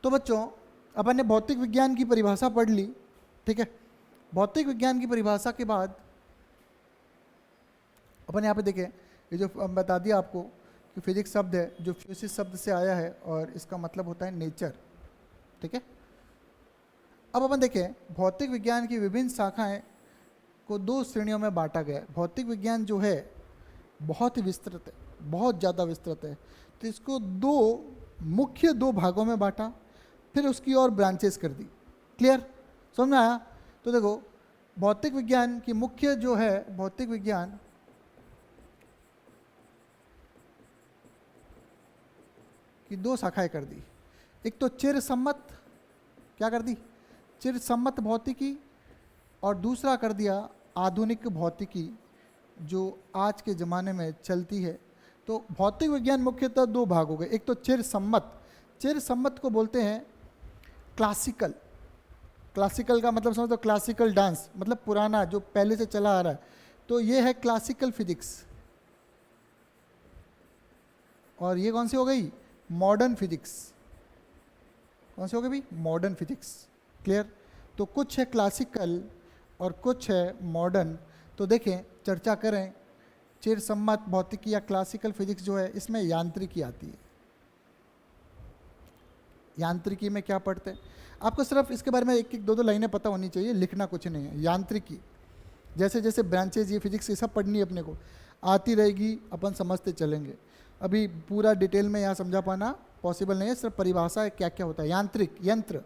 तो बच्चों अपन ने भौतिक विज्ञान की परिभाषा पढ़ ली, ठीक है। भौतिक विज्ञान की परिभाषा के बाद अपन यहाँ पे देखें, ये जो बता दिया आपको कि फिजिक्स शब्द है जो फ्यूसिस शब्द से आया है और इसका मतलब होता है नेचर, ठीक है। अब अपन देखें भौतिक विज्ञान की विभिन्न शाखाएं को दो श्रेणियों में बांटा गया है। भौतिक विज्ञान जो है बहुत ही विस्तृत है, बहुत ज़्यादा विस्तृत है, तो इसको मुख्य दो भागों में बांटा, फिर उसकी और ब्रांचेस कर दी। क्लियर, समझ में आया? तो देखो भौतिक विज्ञान की मुख्य जो है, भौतिक विज्ञान की दो शाखाएं कर दी। एक तो चिरसम्मत, क्या कर दी? चिरसम्मत भौतिकी, और दूसरा कर दिया आधुनिक भौतिकी जो आज के ज़माने में चलती है। तो भौतिक विज्ञान मुख्यतः दो भाग हो गए। एक तो चिरसम्मत, चिरसम्मत को बोलते हैं क्लासिकल। क्लासिकल का मतलब समझो, क्लासिकल डांस मतलब पुराना जो पहले से चला आ रहा है, तो ये है क्लासिकल फिजिक्स। और ये कौन सी हो गई? Modern physics. कौन सी हो गई भाई? Modern physics. क्लियर? तो कुछ है क्लासिकल और कुछ है मॉडर्न। तो देखें, चर्चा करें, चिरसम्मत भौतिकी या क्लासिकल फिजिक्स जो है इसमें यांत्रिकी आती है। यांत्रिकी में क्या पढ़ते हैं? आपको सिर्फ इसके बारे में एक एक दो दो लाइनें पता होनी चाहिए, लिखना कुछ नहीं है। यांत्रिकी जैसे जैसे ब्रांचेज ये फिजिक्स ये सब पढ़नी है अपने को, आती रहेगी, अपन समझते चलेंगे। अभी पूरा डिटेल में यहाँ समझा पाना पॉसिबल नहीं है, सिर्फ परिभाषा है क्या क्या होता है। यांत्रिक, यंत्र।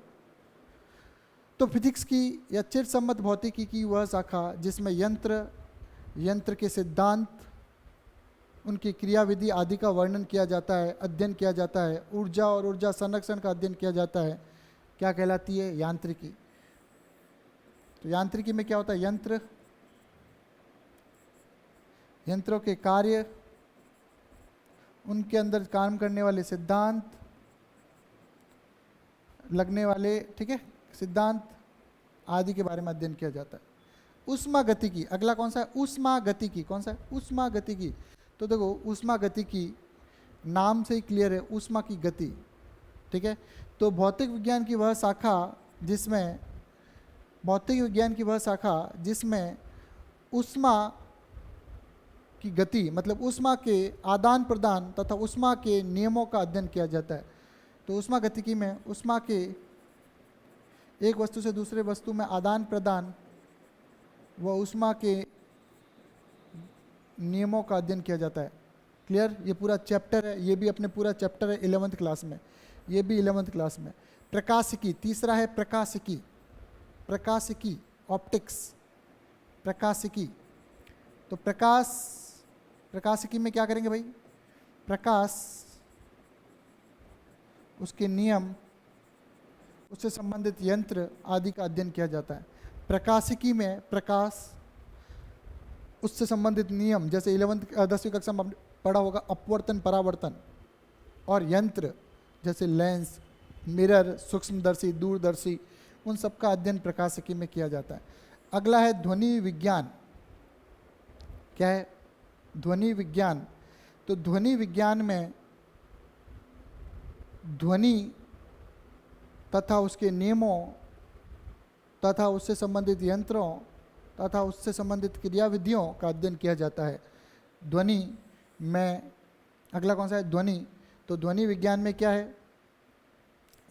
तो फिजिक्स की या चिरसम्मत भौतिकी की वह शाखा जिसमें यंत्र के सिद्धांत, उनकी क्रियाविधि आदि का वर्णन किया जाता है, अध्ययन किया जाता है, ऊर्जा और ऊर्जा संरक्षण का अध्ययन किया जाता है, क्या कहलाती है? यांत्रिकी। तो यांत्रिकी में क्या होता है? यंत्रों के कार्य, उनके अंदर काम करने वाले सिद्धांत, लगने वाले, ठीक है, सिद्धांत आदि के बारे में अध्ययन किया जाता है। ऊष्मागतिकी, अगला कौन सा है? ऊष्मागतिकी। कौन सा है? ऊष्मागतिकी। तो देखो ऊष्मागतिकी नाम से ही क्लियर है, ऊष्मा की गति, ठीक है। तो भौतिक विज्ञान की वह शाखा जिसमें ऊष्मा की गति मतलब ऊष्मा के आदान प्रदान तथा ऊष्मा के नियमों का अध्ययन किया जाता है। तो ऊष्मागतिकी में ऊष्मा के एक वस्तु से दूसरे वस्तु में आदान प्रदान व ऊष्मा के नियमों का अध्ययन किया जाता है। क्लियर? ये पूरा चैप्टर है, ये भी अपने पूरा चैप्टर है 11th क्लास में, ये भी 11th क्लास में। प्रकाशिकी, तीसरा है प्रकाशिकी, ऑप्टिक्स, प्रकाशिकी। तो प्रकाशिकी में क्या करेंगे भाई? प्रकाश, उसके नियम, उससे संबंधित यंत्र आदि का अध्ययन किया जाता है। प्रकाशिकी में प्रकाश, उससे संबंधित नियम, जैसे 10वीं कक्षा में पढ़ा होगा अपवर्तन परावर्तन, और यंत्र जैसे लेंस, मिरर, सूक्ष्मदर्शी, दूरदर्शी, उन सब का अध्ययन प्रकाशिकी में किया जाता है। अगला है ध्वनि विज्ञान। क्या है? ध्वनि विज्ञान। तो ध्वनि विज्ञान में ध्वनि तथा उसके नियमों तथा उससे संबंधित यंत्रों तथा उससे संबंधित क्रियाविधियों का अध्ययन किया जाता है। ध्वनि में अगला कौन सा है? ध्वनि। तो ध्वनि विज्ञान में क्या है?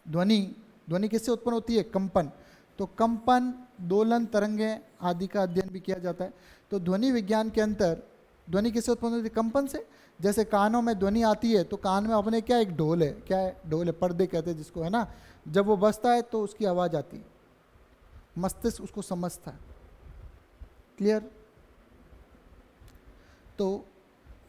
ध्वनि किससे उत्पन्न होती है? कंपन। तो कंपन, दोलन, तरंगें आदि का अध्ययन भी किया जाता है। तो ध्वनि विज्ञान के अंतर ध्वनि किससे उत्पन्न होती है? कंपन से। जैसे कानों में ध्वनि आती है तो कान में अपने क्या एक ढोल है, क्या है? ढोल है, पर्दे कहते हैं जिसको, है ना। जब वो बजता है तो उसकी आवाज़ आती है, मस्तिष्क उसको समझता है। क्लियर? तो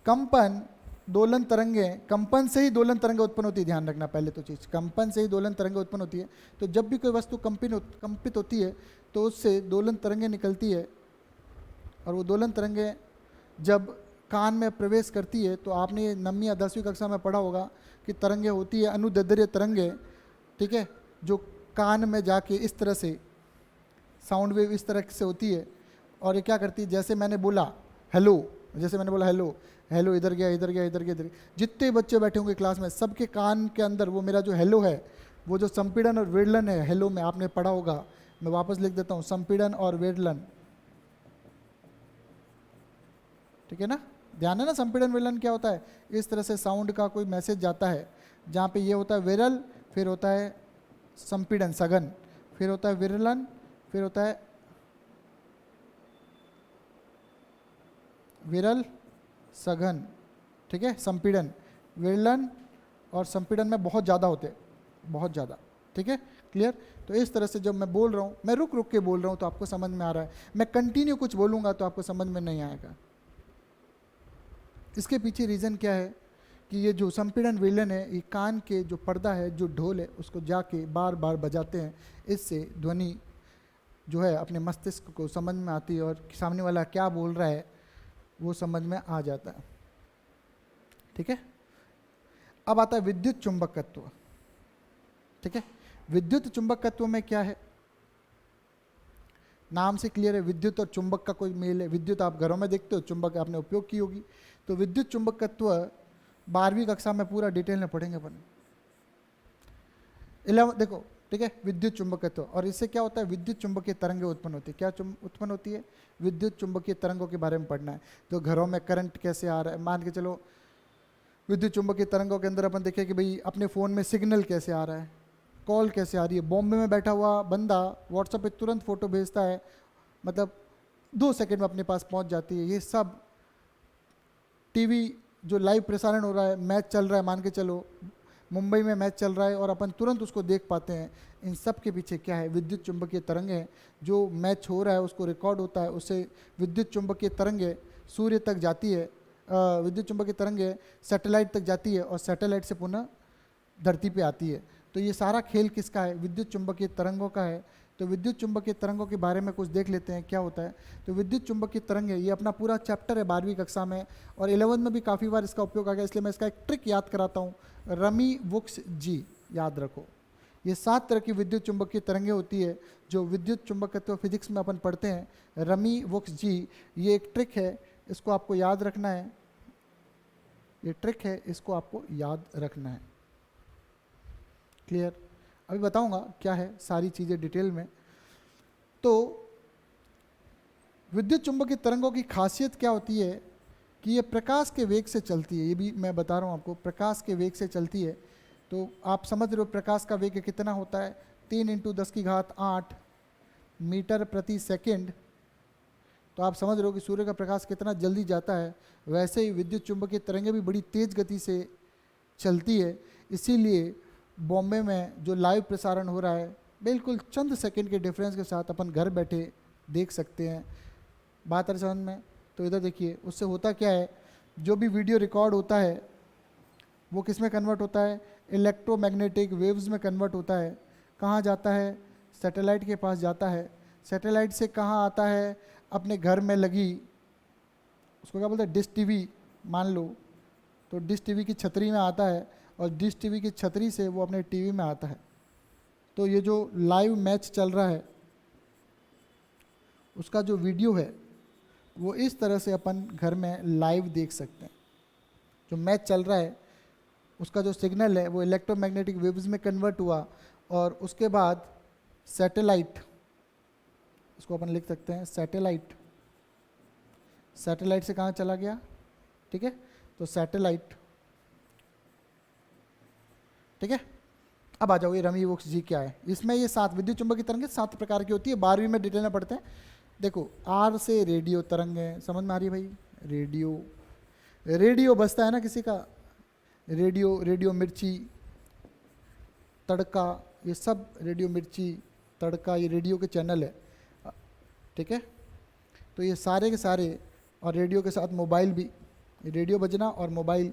कंपन, दोलन तरंगें, कंपन से ही दोलन तरंगें उत्पन्न होती है। ध्यान रखना पहले तो चीज़, कंपन से ही दोलन तरंगें उत्पन्न होती है। तो जब भी कोई वस्तु कंपित होती है तो उससे दोलन तरंगें निकलती है, और वो दोलन तरंगें जब कान में प्रवेश करती है तो आपने ये 9वीं या 10वीं कक्षा में पढ़ा होगा कि तरंगें होती है अनुदैर्ध्य तरंगें, ठीक है, जो कान में जाके इस तरह से साउंड वेव इस तरह से होती है, और ये क्या करती है? जैसे मैंने बोला हेलो, हेलो इधर गया, इधर गया, इधर गया, इधर। जितने बच्चे बैठे होंगे क्लास में, सबके कान के अंदर वो मेरा जो हेलो है वो जो संपीड़न और विरलन है, हेलो में आपने पढ़ा होगा, मैं वापस लिख देता हूँ, संपीड़न और विरलन, ठीक है ना, ध्यान है ना, संपीड़न विरलन क्या होता है, इस तरह से साउंड का कोई मैसेज जाता है, जहाँ पे ये होता है विरल, फिर होता है संपीड़न सघन, फिर होता है विरलन, फिर होता है विरल सघन, ठीक है, संपीड़न, विरलन और संपीड़न में बहुत ज़्यादा होते हैं, बहुत ज़्यादा, ठीक है, क्लियर। तो इस तरह से जब मैं बोल रहा हूँ, मैं रुक रुक के बोल रहा हूँ तो आपको समझ में आ रहा है, मैं कंटिन्यू कुछ बोलूँगा तो आपको समझ में नहीं आएगा। इसके पीछे रीज़न क्या है कि ये जो संपीड़न विरलन है, ये कान के जो पर्दा है, जो ढोल है, उसको जाके बार बार बजाते हैं, इससे ध्वनि जो है अपने मस्तिष्क को समझ में आती है और सामने वाला क्या बोल रहा है वो समझ में आ जाता है, ठीक है। अब आता है विद्युत चुंबकत्व, ठीक है। विद्युत चुंबकत्व में क्या है, नाम से क्लियर है, विद्युत और चुंबक का कोई मेल है। विद्युत आप घरों में देखते हो, चुंबक आपने उपयोग की होगी। तो विद्युत चुंबकत्व 12वीं कक्षा में पूरा डिटेल में पढ़ेंगे अपन। 11 देखो, ठीक है, विद्युत चुंबकत्व, और इससे क्या होता है, विद्युत चुंबकीय तरंगें उत्पन्न होती है। क्या उत्पन्न होती है, विद्युत चुंबकीय तरंगों के बारे में पढ़ना है। तो घरों में करंट कैसे आ रहा है, मान के चलो विद्युत चुंबकीय तरंगों के अंदर अपन देखें कि भाई अपने फ़ोन में सिग्नल कैसे आ रहा है, कॉल कैसे आ रही है। बॉम्बे में बैठा हुआ बंदा व्हाट्सएप पे तुरंत फ़ोटो भेजता है, मतलब 2 सेकंड में अपने पास पहुंच जाती है। ये सब टीवी जो लाइव प्रसारण हो रहा है, मैच चल रहा है, मान के चलो मुंबई में मैच चल रहा है और अपन तुरंत उसको देख पाते हैं। इन सब के पीछे क्या है, विद्युत चुंबकीय तरंगें। जो मैच हो रहा है उसको रिकॉर्ड होता है, उससे विद्युत चुंबकीय तरंगें सूर्य तक जाती है, विद्युत चुंबकीय तरंगें सैटेलाइट तक जाती है और सैटेलाइट से पुनः धरती पे आती है। तो ये सारा खेल किसका है, विद्युत चुंबकीय तरंगों का है। तो विद्युत चुंबकीय तरंगों के बारे में कुछ देख लेते हैं क्या होता है। तो विद्युत चुंबकीय तरंगें, ये अपना पूरा चैप्टर है 12वीं कक्षा में, और 11th में भी काफ़ी बार इसका उपयोग आ गया, इसलिए मैं इसका एक ट्रिक याद कराता हूँ। रमी वुक्स जी, याद रखो। ये 7 तरह की विद्युत चुंबकीय तरंगें होती है जो विद्युत चुंबकत्व फिजिक्स में अपन पढ़ते हैं। रमी वुक्स जी, ये एक ट्रिक है, इसको आपको याद रखना है। ये ट्रिक है, इसको आपको याद रखना है। क्लियर, अभी बताऊंगा क्या है सारी चीज़ें डिटेल में। तो विद्युत चुंबकीय तरंगों की खासियत क्या होती है कि ये प्रकाश के वेग से चलती है। ये भी मैं बता रहा हूँ आपको, प्रकाश के वेग से चलती है। तो आप समझ रहे हो प्रकाश का वेग कितना होता है, 3 × 10⁸ मीटर प्रति सेकेंड। तो आप समझ रहे हो कि सूर्य का प्रकाश कितना जल्दी जाता है। वैसे ही विद्युत चुंबकीय तरंगें भी बड़ी तेज़ गति से चलती है। इसीलिए बॉम्बे में जो लाइव प्रसारण हो रहा है, बिल्कुल चंद सेकंड के डिफरेंस के साथ अपन घर बैठे देख सकते हैं। बात है समझ में। तो इधर देखिए, उससे होता क्या है, जो भी वीडियो रिकॉर्ड होता है वो किस में कन्वर्ट होता है, इलेक्ट्रोमैग्नेटिक वेव्स में कन्वर्ट होता है। कहाँ जाता है, सैटेलाइट के पास जाता है। सैटेलाइट से कहाँ आता है, अपने घर में लगी, उसको क्या बोलते हैं, डिश टीवी मान लो, तो डिश टीवी की छतरी में आता है और डिश टीवी की छतरी से वो अपने टीवी में आता है। तो ये जो लाइव मैच चल रहा है उसका जो वीडियो है वो इस तरह से अपन घर में लाइव देख सकते हैं। जो मैच चल रहा है उसका जो सिग्नल है वो इलेक्ट्रोमैग्नेटिक वेव्स में कन्वर्ट हुआ और उसके बाद सैटेलाइट, इसको अपन लिख सकते हैं सैटेलाइट, सैटेलाइट से कहाँ चला गया, ठीक है। तो सैटेलाइट, ठीक है। अब आ जाओ, ये रमी वुक्स जी क्या है। इसमें ये 7 विद्युत चुंबकीय तरंगें 7 प्रकार की होती है। 12वीं में डिटेल में पढ़ते हैं। देखो, आर से रेडियो तरंगें, समझ में आ रही है भाई। रेडियो, रेडियो बजता है ना किसी का, रेडियो, रेडियो मिर्ची, तड़का, ये सब रेडियो मिर्ची, तड़का, ये रेडियो के चैनल है, ठीक है। तो ये सारे के सारे, और रेडियो के साथ मोबाइल भी, रेडियो बजना और मोबाइल,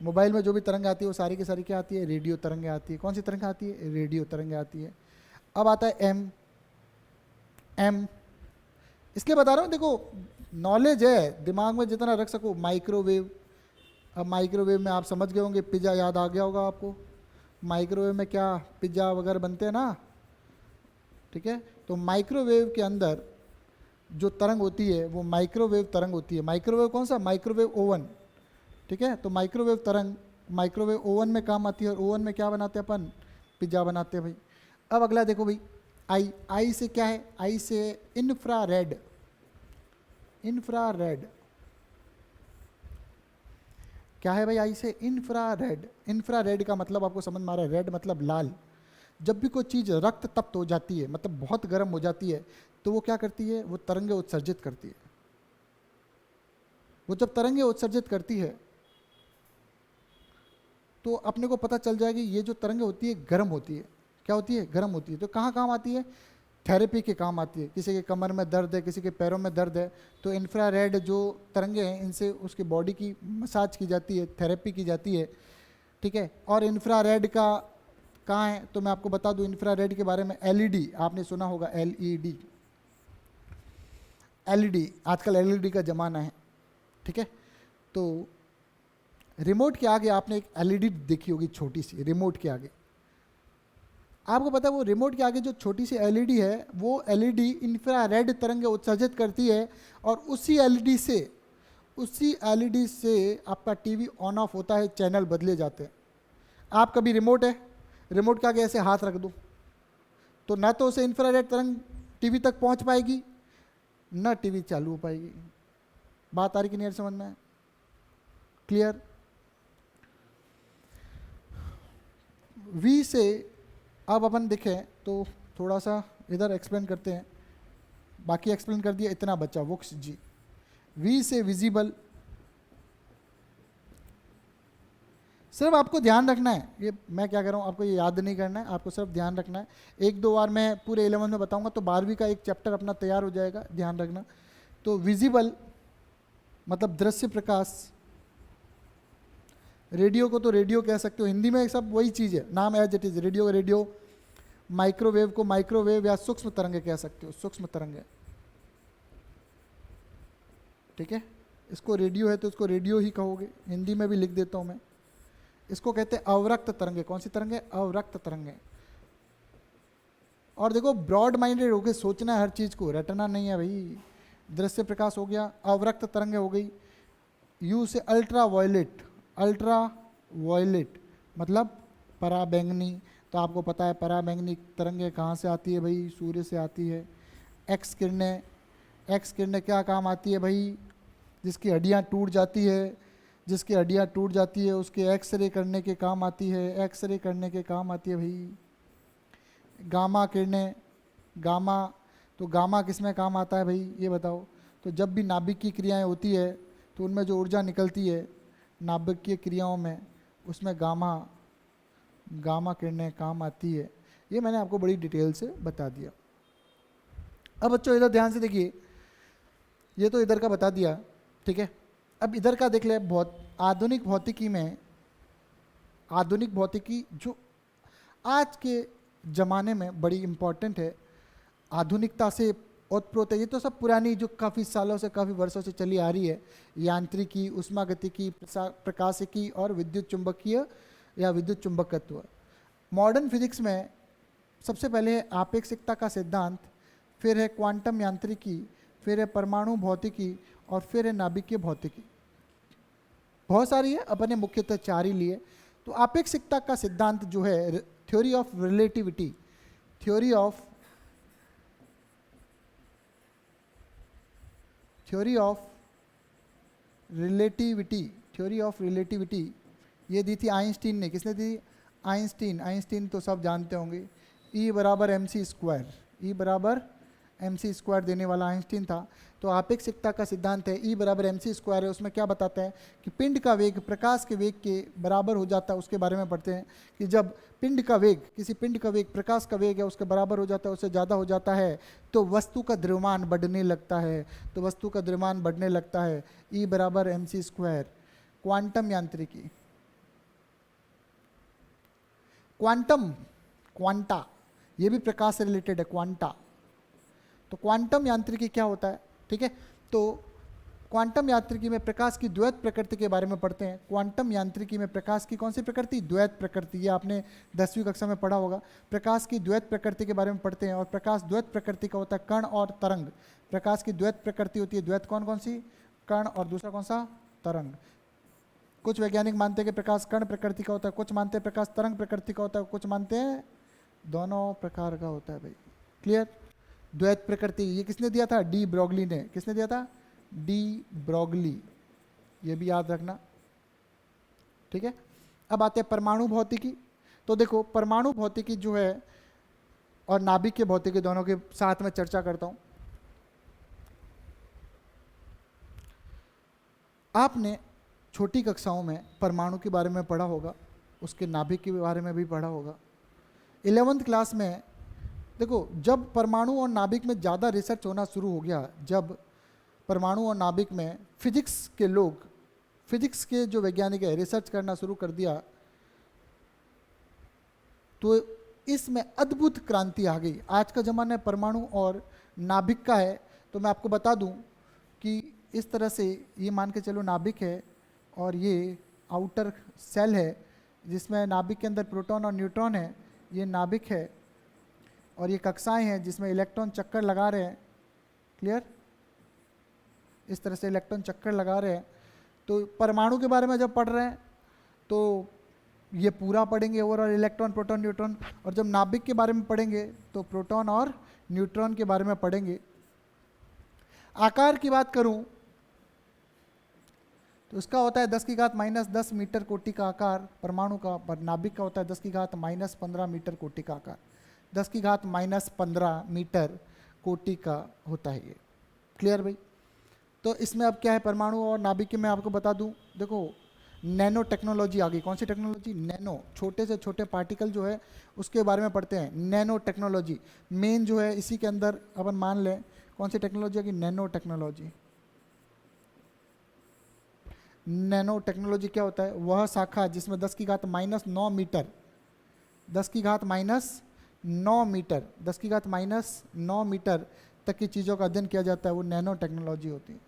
मोबाइल में जो भी तरंग आती है वो सारी की सारी क्या आती है, रेडियो तरंगें आती है। कौन सी तरंग आती है, रेडियो तरंगें आती है। अब आता है एम, इसलिए बता रहा हूँ, देखो नॉलेज है, दिमाग में जितना रख सको। माइक्रोवेव, अब माइक्रोवेव में आप समझ गए होंगे, पिज़्ज़ा याद आ गया होगा आपको। माइक्रोवेव में क्या पिज़्ज़ा वगैरह बनते हैं ना, ठीक है। तो माइक्रोवेव के अंदर जो तरंग होती है वो माइक्रोवेव तरंग होती है। माइक्रोवेव कौन सा, माइक्रोवेव ओवन, ठीक है। तो माइक्रोवेव तरंग माइक्रोवेव ओवन में काम आती है, और ओवन में क्या बनाते हैं अपन, पिज्ज़ा बनाते हैं भाई। अब अगला देखो भाई, आई, आई से क्या है, आई से इंफ्रारेड। इंफ्रारेड क्या है भाई, आई से इंफ्रारेड। इंफ्रारेड का मतलब आपको समझ में आ रहा है, रेड मतलब लाल। जब भी कोई चीज़ रक्त तप्त हो जाती है, मतलब बहुत गर्म हो जाती है, तो वो क्या करती है, वो तरंगे उत्सर्जित करती है। वो जब तरंगे उत्सर्जित करती है तो अपने को पता चल जाएगी ये जो तरंगे होती है गर्म होती है। क्या होती है, गर्म होती है। तो कहाँ काम आती है, थेरेपी के काम आती है। किसी के कमर में दर्द है, किसी के पैरों में दर्द है, तो इंफ्रारेड जो तरंगे हैं इनसे उसकी बॉडी की मसाज की जाती है, थेरेपी की जाती है, ठीक है। और इंफ्रारेड का कहाँ है, तो मैं आपको बता दूं इंफ्रारेड के बारे में, एलईडी आपने सुना होगा, एलईडी। एलईडी आजकल एलईडी का ज़माना है, ठीक है। तो रिमोट के आगे आपने एक एलईडी देखी होगी छोटी सी, रिमोट के आगे। आपको पता है वो रिमोट के आगे जो छोटी सी एलईडी है, वो एलईडी इंफ्रारेड तरंगे उत्सर्जित करती है, और उसी एलईडी से आपका टीवी ऑन ऑफ होता है, चैनल बदले जाते हैं। आप कभी रिमोट है, रिमोट के आगे ऐसे हाथ रख दो तो ना तो उसे इंफ्रारेड तरंग टीवी तक पहुंच पाएगी, ना टीवी चालू हो पाएगी। बात आ रही कि नहीं समझ में? क्लियर? वी से अब अपन देखें तो थोड़ा सा इधर एक्सप्लेन करते हैं, बाकी एक्सप्लेन कर दिया, इतना बचा वुक्स जी। वी से विजिबल, सिर्फ आपको ध्यान रखना है, ये मैं क्या कर रहा हूँ आपको ये याद नहीं करना है, आपको सिर्फ ध्यान रखना है। एक दो बार मैं पूरे 11 में बताऊंगा तो 12वीं का एक चैप्टर अपना तैयार हो जाएगा, ध्यान रखना। तो विजिबल मतलब दृश्य प्रकाश। रेडियो को तो रेडियो कह सकते हो, हिंदी में सब वही चीज़ है, नाम as it is, radio radio. Microwave को माइक्रोवेव या सूक्ष्म तरंगे कह सकते हो, सूक्ष्म तरंगे, ठीक है। इसको रेडियो है तो इसको रेडियो ही कहोगे, हिंदी में भी लिख देता हूँ मैं। इसको कहते हैं अवरक्त तरंगे। कौन सी तरंगे? अवरक्त तरंगे। और देखो ब्रॉड माइंडेड होकर सोचना है, हर चीज़ को रटना नहीं है भाई। दृश्य प्रकाश हो गया, अवरक्त तरंगे हो गई। यू से अल्ट्रा वायलेट। अल्ट्रा वायलेट मतलब पराबैंगनी, तो आपको पता है पराबैंगनी तरंगे कहाँ से आती है भाई? सूर्य से आती है। एक्स किरणें, एक्स किरणें क्या काम आती है भाई? जिसकी हड्डियाँ टूट जाती है, जिसकी हड्डियाँ टूट जाती है उसके एक्सरे करने के काम आती है, एक्सरे करने के काम आती है भाई। गामा किरणें, गामा, तो गामा किस में काम आता है भाई ये बताओ? तो जब भी नाभिक की क्रियाएं होती है तो उनमें जो ऊर्जा निकलती है नाभिकीय क्रियाओं में, उसमें गामा, गामा किरणें काम आती है। ये मैंने आपको बड़ी डिटेल से बता दिया। अब बच्चों इधर ध्यान से देखिए, ये तो इधर का बता दिया, ठीक है। अब इधर का देख ले, बहुत आधुनिक भौतिकी में, आधुनिक भौतिकी जो आज के ज़माने में बड़ी इम्पॉर्टेंट है, आधुनिकता से ओतप्रोत है। ये तो सब पुरानी जो काफ़ी सालों से, काफ़ी वर्षों से चली आ रही है, यांत्रिकी, उष्मागतिकी, प्रकाशिकी और विद्युत चुंबकीय या विद्युत चुंबकत्व। मॉडर्न फिजिक्स में सबसे पहले है आपेक्षिकता का सिद्धांत, फिर है क्वांटम यांत्रिकी, फिर है परमाणु भौतिकी, और फिर है नाभिकीय भौतिकी। बहुत सारी है, अपने मुख्यतः 4 ही लिए। तो आपेक्षिकता का सिद्धांत जो है, theory of relativity, theory of relativity, theory of relativity, ये दी थी आइंस्टीन ने। किसने दी? आइंस्टीन। आइंस्टीन तो सब जानते होंगे, E बराबर mc स्क्वायर, E बराबर mc स्क्वायर देने वाला आइंस्टीन था। तो आपेक्षिकता का सिद्धांत है, E बराबर mc स्क्वायर है। उसमें क्या बताता है कि पिंड का वेग प्रकाश के वेग के बराबर हो जाता है। उसके बारे में पढ़ते हैं कि जब पिंड का वेग, किसी पिंड का वेग प्रकाश का वेग है उसके बराबर हो जाता है, उससे ज़्यादा हो जाता है, तो वस्तु का द्रव्यमान बढ़ने लगता है। तो वस्तु का द्रव्यमान बढ़ने लगता है, E बराबर mc स्क्वायर। क्वांटम यांत्रिकी, क्वांटम, क्वांटा, ये भी प्रकाश से रिलेटेड है, क्वांटा। तो क्वांटम यांत्रिकी क्या होता है, ठीक है। तो क्वांटम यांत्रिकी में प्रकाश की द्वैत प्रकृति के बारे में पढ़ते हैं। क्वांटम यांत्रिकी में प्रकाश की कौन सी प्रकृति? द्वैत प्रकृति। ये आपने 10वीं कक्षा में पढ़ा होगा। प्रकाश की द्वैत प्रकृति के बारे में पढ़ते हैं। और प्रकाश द्वैत प्रकृति का होता है कण और तरंग। प्रकाश की द्वैत प्रकृति होती है, द्वैत कौन कौन सी? कण, और दूसरा कौन सा? तरंग। कुछ वैज्ञानिक मानते हैं कि प्रकाश कण प्रकृति का होता है, कुछ मानते हैं प्रकाश तरंग प्रकृति का होता है, कुछ मानते हैं दोनों प्रकार का होता है भाई। क्लियर? द्वैत प्रकृति, ये किसने दिया था? डी ब्रोगली ने। किसने दिया था? De Broglie. ये भी याद रखना, ठीक है। अब आते हैं परमाणु भौतिकी। तो देखो, परमाणु भौतिकी जो है और नाभिक के भौतिकी दोनों के साथ में चर्चा करता हूं। आपने छोटी कक्षाओं में परमाणु के बारे में पढ़ा होगा, उसके नाभिक के बारे में भी पढ़ा होगा। 11th क्लास में देखो, जब परमाणु और नाभिक में ज़्यादा रिसर्च होना शुरू हो गया, जब परमाणु और नाभिक में फिजिक्स के लोग, फिजिक्स के जो वैज्ञानिक है, रिसर्च करना शुरू कर दिया, तो इसमें अद्भुत क्रांति आ गई। आज का ज़माना परमाणु और नाभिक का है। तो मैं आपको बता दूं कि इस तरह से ये मान के चलो नाभिक है और ये आउटर सेल है जिसमें नाभिक के अंदर प्रोटॉन और न्यूट्रॉन है, ये नाभिक है। और ये कक्षाएं हैं जिसमें इलेक्ट्रॉन चक्कर लगा रहे हैं। क्लियर? इस तरह से इलेक्ट्रॉन चक्कर लगा रहे हैं। तो परमाणु के बारे में जब पढ़ रहे हैं तो ये पूरा पढ़ेंगे, ओवरऑल इलेक्ट्रॉन प्रोटॉन न्यूट्रॉन। और जब नाभिक के बारे में पढ़ेंगे तो प्रोटॉन और न्यूट्रॉन के बारे में पढ़ेंगे। आकार की बात करूं तो इसका होता है 10⁻⁻10 मीटर कोटि का आकार परमाणु का, पर नाभिक का होता है 10⁻⁻15 मीटर कोटि का आकार। 10⁻⁻15 मीटर कोटि का होता है ये। क्लियर भाई? तो इसमें अब क्या है, परमाणु और नाभिक के मैं आपको बता दूं। देखो, नैनो टेक्नोलॉजी आ गई। कौन सी टेक्नोलॉजी? नैनो, छोटे से छोटे पार्टिकल जो है उसके बारे में पढ़ते हैं। नैनो टेक्नोलॉजी मेन जो है, इसी के अंदर अपन मान लें कौन सी टेक्नोलॉजी है कि नैनो टेक्नोलॉजी। नैनो टेक्नोलॉजी क्या होता है? वह शाखा जिसमें 10⁻⁻9 मीटर, 10⁻⁹ मीटर, 10⁻⁹ मीटर तक की चीज़ों का अध्ययन किया जाता है, वो नैनो टेक्नोलॉजी होती है।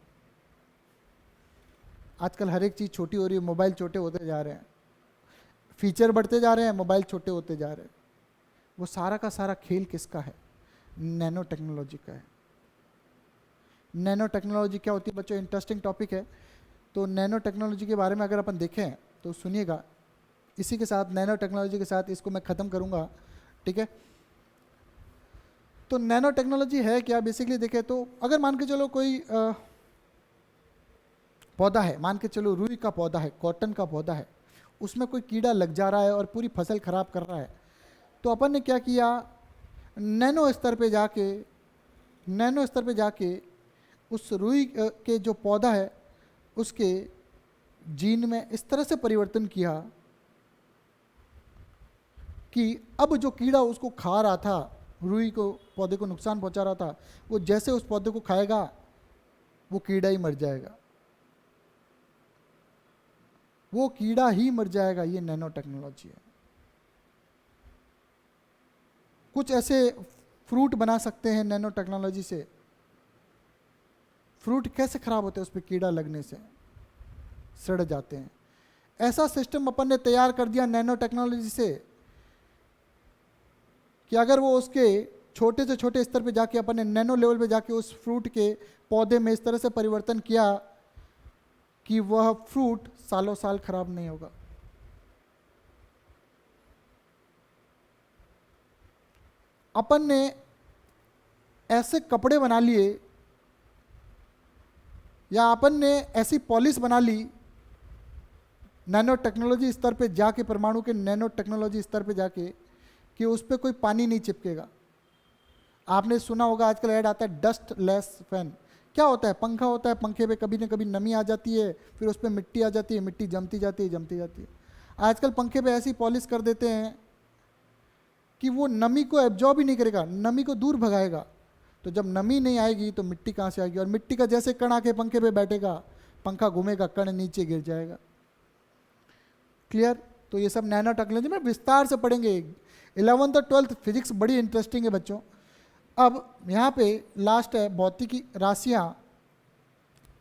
आजकल हर एक चीज़ छोटी हो रही है, मोबाइल छोटे होते जा रहे हैं, फीचर बढ़ते जा रहे हैं, मोबाइल छोटे होते जा रहे हैं। वो सारा का सारा खेल किसका है? नैनो टेक्नोलॉजी का है। नैनो टेक्नोलॉजी क्या होती है बच्चों? इंटरेस्टिंग टॉपिक है। तो नैनो टेक्नोलॉजी के बारे में अगर अपन देखें तो सुनिएगा। इसी के साथ, नैनो टेक्नोलॉजी के साथ इसको मैं ख़त्म करूँगा, ठीक है। तो नैनो टेक्नोलॉजी है क्या? बेसिकली देखें तो अगर मान के चलो कोई पौधा है, मान के चलो रुई का पौधा है, कॉटन का पौधा है, उसमें कोई कीड़ा लग जा रहा है और पूरी फसल खराब कर रहा है, तो अपन ने क्या किया, नैनो स्तर पे जाके उस रुई के जो पौधा है उसके जीन में इस तरह से परिवर्तन किया कि अब जो कीड़ा उसको खा रहा था, रुई को, पौधे को नुकसान पहुंचा रहा था, वो जैसे उस पौधे को खाएगा वो कीड़ा ही मर जाएगा, वो कीड़ा ही मर जाएगा। ये नैनो टेक्नोलॉजी है। कुछ ऐसे फ्रूट बना सकते हैं नैनो टेक्नोलॉजी से। फ्रूट कैसे खराब होते हैं? उस पर कीड़ा लगने से सड़ जाते हैं। ऐसा सिस्टम अपन ने तैयार कर दिया नैनो टेक्नोलॉजी से कि अगर वो उसके छोटे से छोटे स्तर पे जाके, अपन ने नैनो लेवल पे जाके उस फ्रूट के पौधे में इस तरह से परिवर्तन किया कि वह फ्रूट सालों साल खराब नहीं होगा। अपन ने ऐसे कपड़े बना लिए या अपन ने ऐसी पॉलिश बना ली नैनो टेक्नोलॉजी स्तर पे जाके, परमाणु के नैनो टेक्नोलॉजी स्तर पे जाके, कि उस पर कोई पानी नहीं चिपकेगा। आपने सुना होगा आजकल ऐड आता है डस्ट लेस फैन। क्या होता है? पंखा होता है, पंखे पे कभी न कभी नमी आ जाती है, फिर उस पर मिट्टी आ जाती है, मिट्टी जमती जाती है। आजकल पंखे पे ऐसी पॉलिश कर देते हैं कि वो नमी को एब्जॉर्ब ही नहीं करेगा, नमी को दूर भगाएगा। तो जब नमी नहीं आएगी तो मिट्टी कहाँ से आएगी? और मिट्टी का जैसे कण आके पंखे पे बैठेगा, पंखा घूमेगा, कण नीचे गिर जाएगा। क्लियर? तो ये सब नैनो टेक्नोलॉजी में विस्तार से पढ़ेंगे। 11th और 12th फिजिक्स बड़ी इंटरेस्टिंग है बच्चों। अब यहाँ पे लास्ट है भौतिकी, राशियाँ।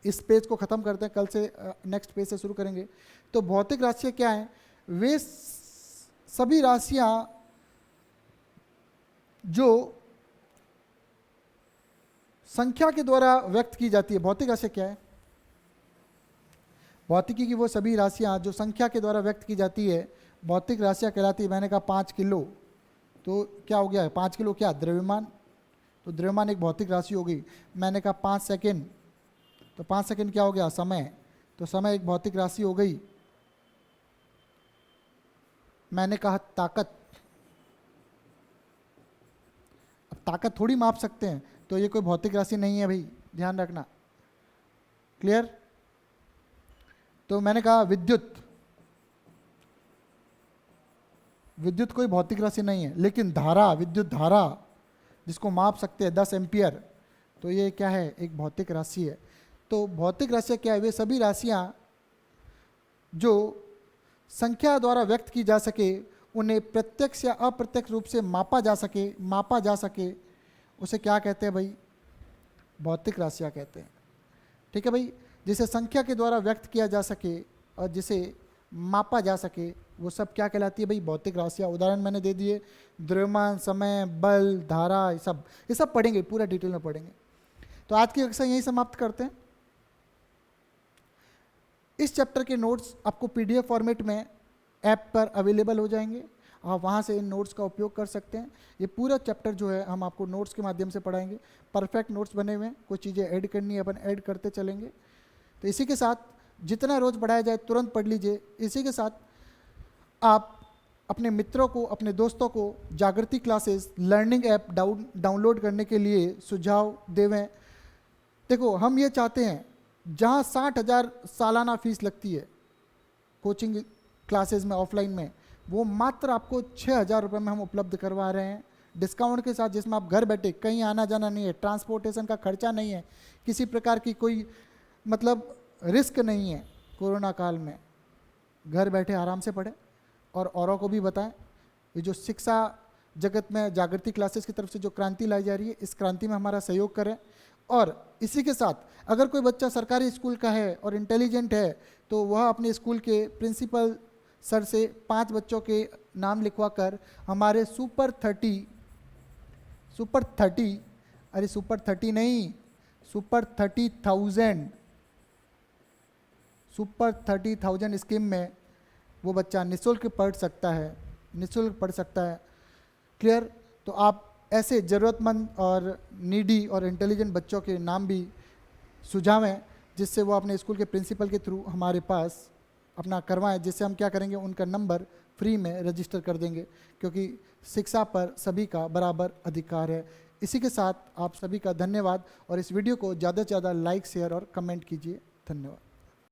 इस पेज को ख़त्म करते हैं, कल से नेक्स्ट पेज से शुरू करेंगे। तो भौतिक राशियाँ क्या हैं? वे सभी राशियाँ जो संख्या के द्वारा व्यक्त की जाती है। भौतिक राशियाँ क्या है? भौतिकी की वो सभी राशियाँ जो संख्या के द्वारा व्यक्त की जाती है भौतिक राशियाँ कहलाती है। मैंने कहा 5 किलो, तो क्या हो गया? 5 किलो क्या? द्रव्यमान। तो द्रव्यमान एक भौतिक राशि हो गई। मैंने कहा 5 सेकेंड, तो 5 सेकेंड क्या हो गया? समय। तो समय एक भौतिक राशि हो गई। मैंने कहा ताकत, अब ताकत थोड़ी माप सकते हैं, तो ये कोई भौतिक राशि नहीं है भाई, ध्यान रखना। क्लियर? तो मैंने कहा विद्युत, विद्युत कोई भौतिक राशि नहीं है, लेकिन धारा, विद्युत धारा जिसको माप सकते हैं 10 एम्पियर, तो ये क्या है? एक भौतिक राशि है। तो भौतिक राशियाँ क्या है? वे सभी राशियाँ जो संख्या द्वारा व्यक्त की जा सके, उन्हें प्रत्यक्ष या अप्रत्यक्ष रूप से मापा जा सके, उसे क्या कहते हैं भाई? भौतिक राशियाँ कहते हैं। ठीक है भाई? जिसे संख्या के द्वारा व्यक्त किया जा सके और जिसे मापा जा सके, वो सब क्या कहलाती है भाई? भौतिक राशियाँ। उदाहरण मैंने दे दिए, द्रव्यमान, समय, बल, धारा, ये सब पढ़ेंगे, पूरा डिटेल में पढ़ेंगे। तो आज की कक्षा यही समाप्त करते हैं। इस चैप्टर के नोट्स आपको PDF फॉर्मेट में ऐप पर अवेलेबल हो जाएंगे, आप वहाँ से इन नोट्स का उपयोग कर सकते हैं। ये पूरा चैप्टर जो है हम आपको नोट्स के माध्यम से पढ़ाएंगे। परफेक्ट नोट्स बने हुए हैं, कुछ चीज़ें ऐड करनी है, अपन ऐड करते चलेंगे। तो इसी के साथ जितना रोज़ पढ़ाया जाए तुरंत पढ़ लीजिए। इसी के साथ आप अपने मित्रों को, अपने दोस्तों को जागृति क्लासेस लर्निंग ऐप डाउनलोड करने के लिए सुझाव देवें। देखो, हम ये चाहते हैं, जहाँ 60,000 सालाना फीस लगती है कोचिंग क्लासेस में, ऑफलाइन में, वो मात्र आपको 6,000 रुपये में हम उपलब्ध करवा रहे हैं डिस्काउंट के साथ, जिसमें आप घर बैठे, कहीं आना जाना नहीं है, ट्रांसपोर्टेशन का खर्चा नहीं है, किसी प्रकार की कोई मतलब रिस्क नहीं है। कोरोना काल में घर बैठे आराम से पढ़ें और औरों को भी बताएं। ये जो शिक्षा जगत में जागृति क्लासेस की तरफ से जो क्रांति लाई जा रही है, इस क्रांति में हमारा सहयोग करें। और इसी के साथ अगर कोई बच्चा सरकारी स्कूल का है और इंटेलिजेंट है, तो वह अपने स्कूल के प्रिंसिपल सर से 5 बच्चों के नाम लिखवा कर हमारे सुपर 30 अरे सुपर 30 नहीं, सुपर 30,000 स्कीम में वो बच्चा निःशुल्क पढ़ सकता है, निःशुल्क पढ़ सकता है। क्लियर? तो आप ऐसे ज़रूरतमंद और नीडी और इंटेलिजेंट बच्चों के नाम भी सुझावें, जिससे वो अपने स्कूल के प्रिंसिपल के थ्रू हमारे पास अपना करवाएं, जिससे हम क्या करेंगे, उनका नंबर फ्री में रजिस्टर कर देंगे, क्योंकि शिक्षा पर सभी का बराबर अधिकार है। इसी के साथ आप सभी का धन्यवाद, और इस वीडियो को ज़्यादा से ज़्यादा लाइक, शेयर और कमेंट कीजिए। धन्यवाद।